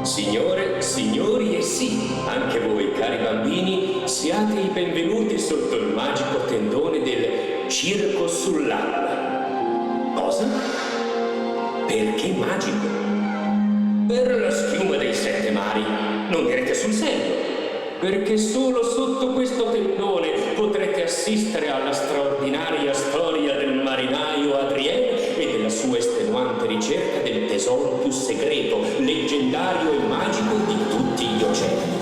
Signore, signori e sì, anche voi cari bambini, siate i benvenuti sotto il magico tendone del Circo sull'Acqua. Cosa? Perché magico? Per la schiuma dei sette mari, non direte sul serio, perché solo sotto questo tendone potrete assistere alla straordinaria storia del marinaio Adrien e della sua estenuante ricerca del tesoro più segreto, leggendario e magico di tutti gli oceani.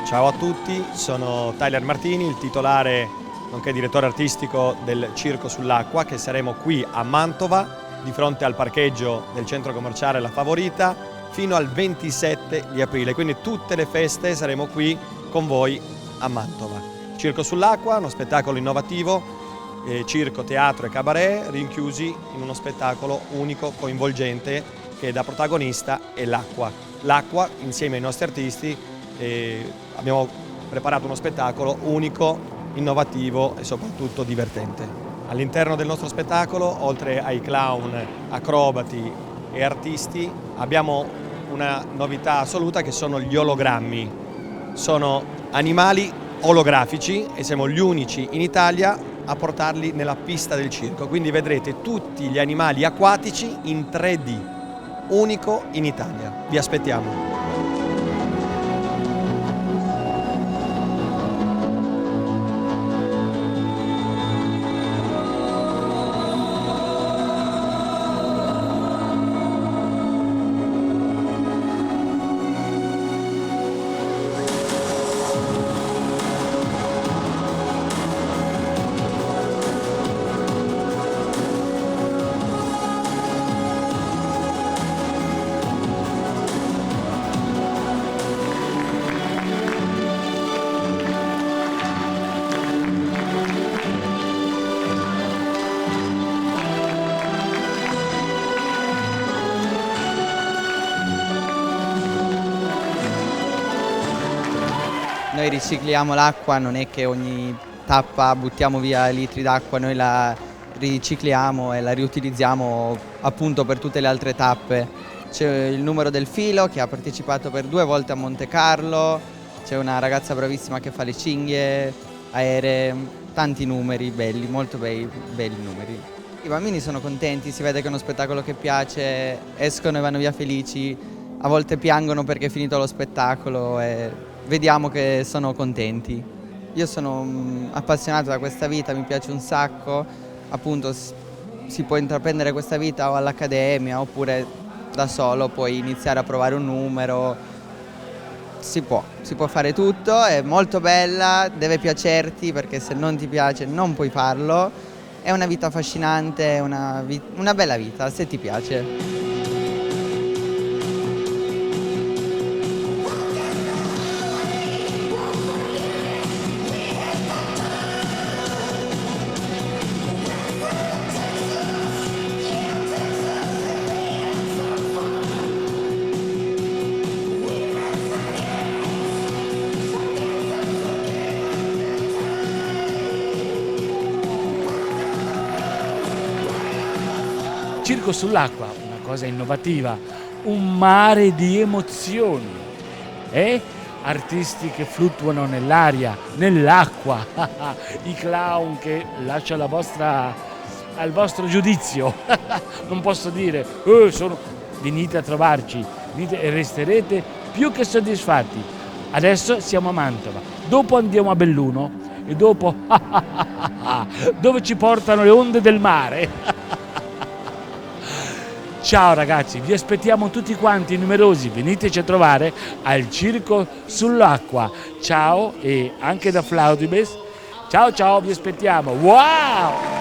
Ciao a tutti, sono Tyler Martini, il titolare nonché direttore artistico del Circo sull'Acqua, che saremo qui a Mantova di fronte al parcheggio del centro commerciale La Favorita fino al 27 di aprile, quindi tutte le feste saremo qui con voi a Mantova. Circo sull'Acqua, uno spettacolo innovativo, circo, teatro e cabaret rinchiusi in uno spettacolo unico, coinvolgente, che da protagonista è l'acqua. L'acqua insieme ai nostri artisti. Abbiamo preparato uno spettacolo unico, innovativo e soprattutto divertente. All'interno del nostro spettacolo, oltre ai clown, acrobati e artisti, abbiamo una novità assoluta che sono gli ologrammi. Sono animali olografici e siamo gli unici in Italia a portarli nella pista del circo, quindi vedrete tutti gli animali acquatici in 3D, unico in Italia. Vi aspettiamo! Noi ricicliamo l'acqua, non è che ogni tappa buttiamo via litri d'acqua, noi la ricicliamo e la riutilizziamo appunto per tutte le altre tappe. C'è il numero del filo che ha partecipato per 2 volte a Monte Carlo, c'è una ragazza bravissima che fa le cinghie aeree, tanti numeri belli, molto belli numeri. I bambini sono contenti, si vede che è uno spettacolo che piace, escono e vanno via felici, a volte piangono perché è finito lo spettacolo e vediamo che sono contenti. Io sono appassionato da questa vita, mi piace un sacco, appunto si può intraprendere questa vita o all'accademia oppure da solo, puoi iniziare a provare un numero, si può fare tutto, è molto bella, deve piacerti perché se non ti piace non puoi farlo, è una vita affascinante, è una bella vita se ti piace. Circo sull'Acqua, una cosa innovativa, un mare di emozioni, artisti che fluttuano nell'aria, nell'acqua, i clown che lascio al vostro giudizio, non posso dire, venite a trovarci, venite e resterete più che soddisfatti. Adesso siamo a Mantova, dopo andiamo a Belluno e dopo dove ci portano le onde del mare. Ciao ragazzi, vi aspettiamo tutti quanti numerosi, veniteci a trovare al Circo sull'Acqua. Ciao e anche da Flaudibes. Ciao, vi aspettiamo. Wow!